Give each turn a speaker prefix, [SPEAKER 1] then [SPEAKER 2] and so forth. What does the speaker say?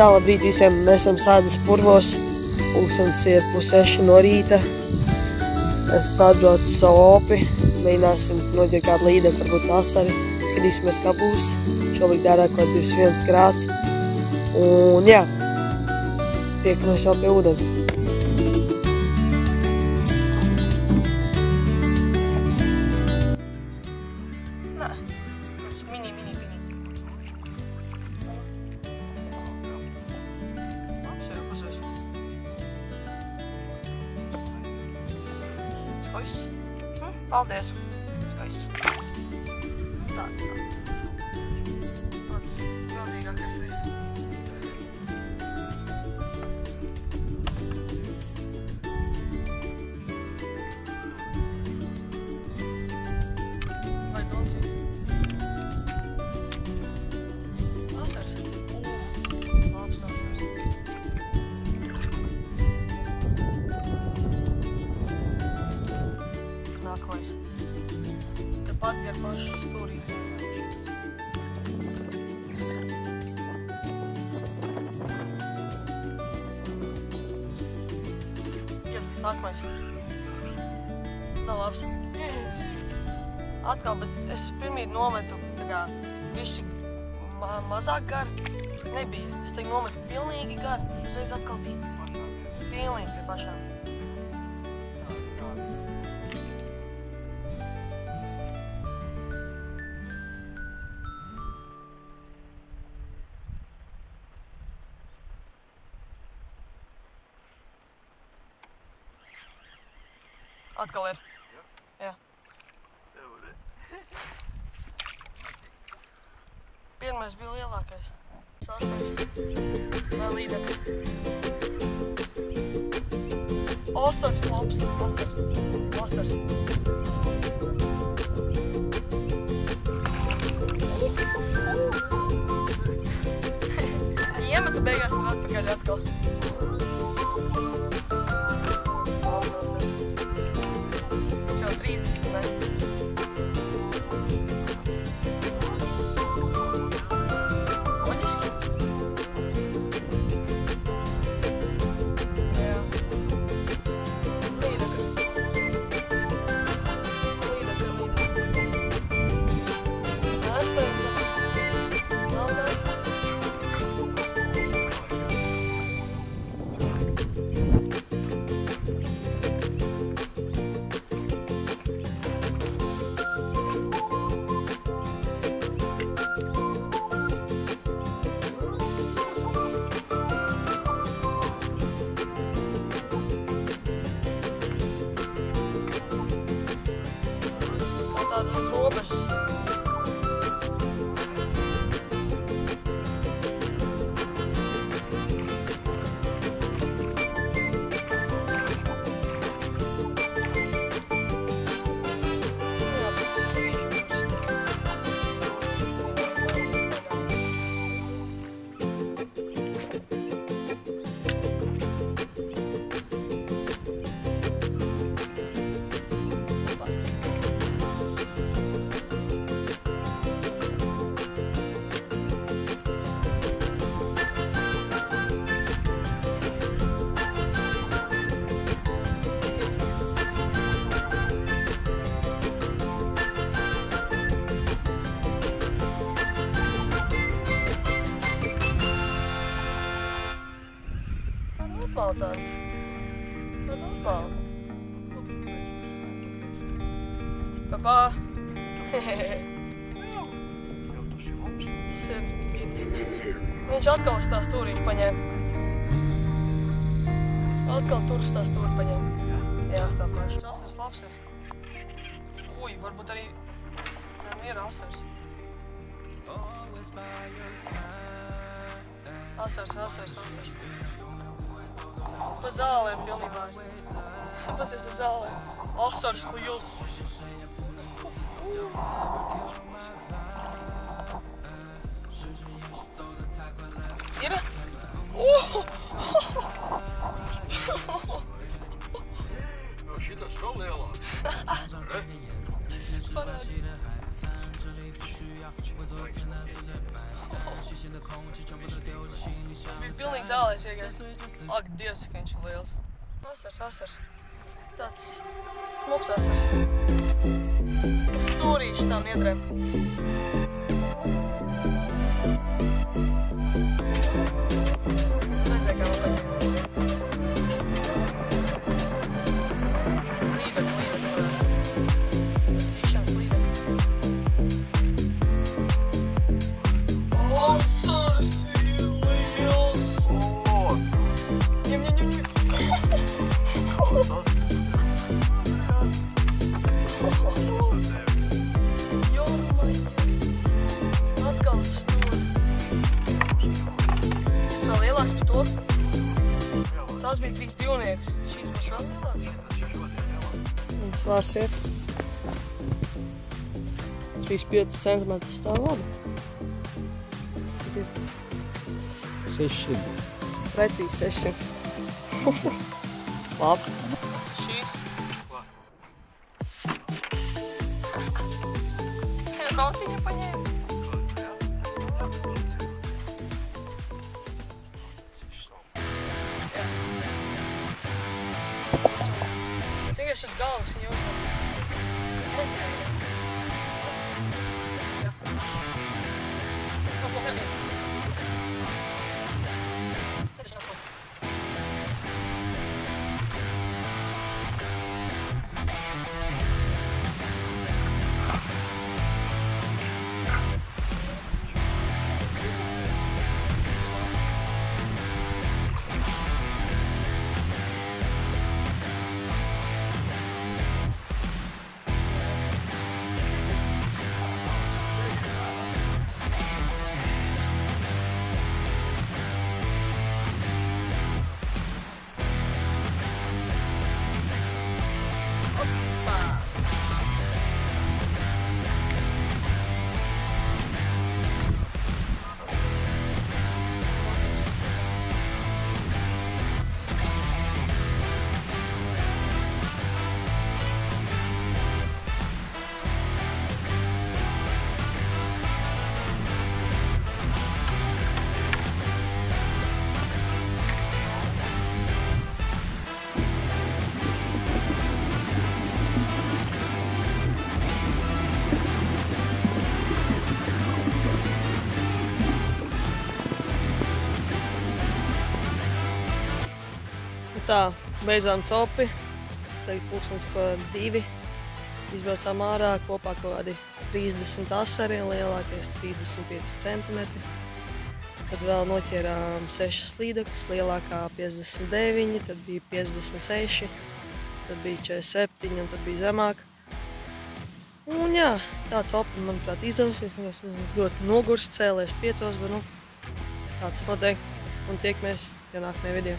[SPEAKER 1] Tā, labrīt visiem, mēs esam Sēdas purvos. Pulkstens ir 5:30 no rīta. Es atbraucu savu opi. Mēģināsim noģēt kādu līdekli, varbūt asari. Skatīsimies, kā būs. Šobrīd dārā kaut 21 grāds. Un jā, tiekamies jau pie ūdens.
[SPEAKER 2] Skaists. Paldies. Skaists. Tāds. Tāds galīgākais veids. Vai dolcīt? Asars. Labs asars. Nākamais. Tepat ar pašu stūrī. Jā, nākamais. Nav labs. Atkal, bet es pirmīt nometu tā kā bišķi mazāk gar. Nebija. Es teik nometu pilnīgi gar. Uzreiz atkal bija. Pilnīgi pie pašām. Atkal ir. Jā. Pirmais bija lielākais. Sastais. Vai līdekļi. Osars labs. Osars. Iemeta beigās un atpakaļ atkal. Tādas robežas. Tā normāli. Papā. Viņš atkal uz tā stūrīšu paņēma. Atkal tur uz tā stūri paņēma. Jā, uz tā paša. Asars labs ir. Uj, varbūt arī ir asars. Asars. Pa zālēm pilnībā. Paties uz zālēm. Asars liels. Ir? Šitas vēl lielāk. Parādi. Bija pilnīgi zālēs iegājis. Ak, Dievs, ka viņš ir liels. Asars. Tāds smuks asars. Stūrīši tām niedrēm. Redzēja, kā vēl Tas bija 3 divnieks. Šīs būs vēl lielāks.
[SPEAKER 1] Un svārs ir 3,5 cm. Tā labi. Cik ir?
[SPEAKER 3] 600.
[SPEAKER 1] Precīzi 600. Labi.
[SPEAKER 2] Šīs. Rauciņa paņēma. Cik ir šis galvas viņa uzmanība?
[SPEAKER 1] Tā, beidzām copi. Tagad pulkstens ko 2. Izbraucām ārā kopā kaut kādi 30 asari, lielākais 35 cm. Tad vēl noķērām 6 slīdekļus, lielākā 59, tad bija 56, tad bija 47 un tad bija zemāk. Un jā, tāds opi, manuprāt, izdevusies. Es ļoti nogurs, cēlies 5, bet nu, tāds notiek. Un tiekamies jau nākamajā video.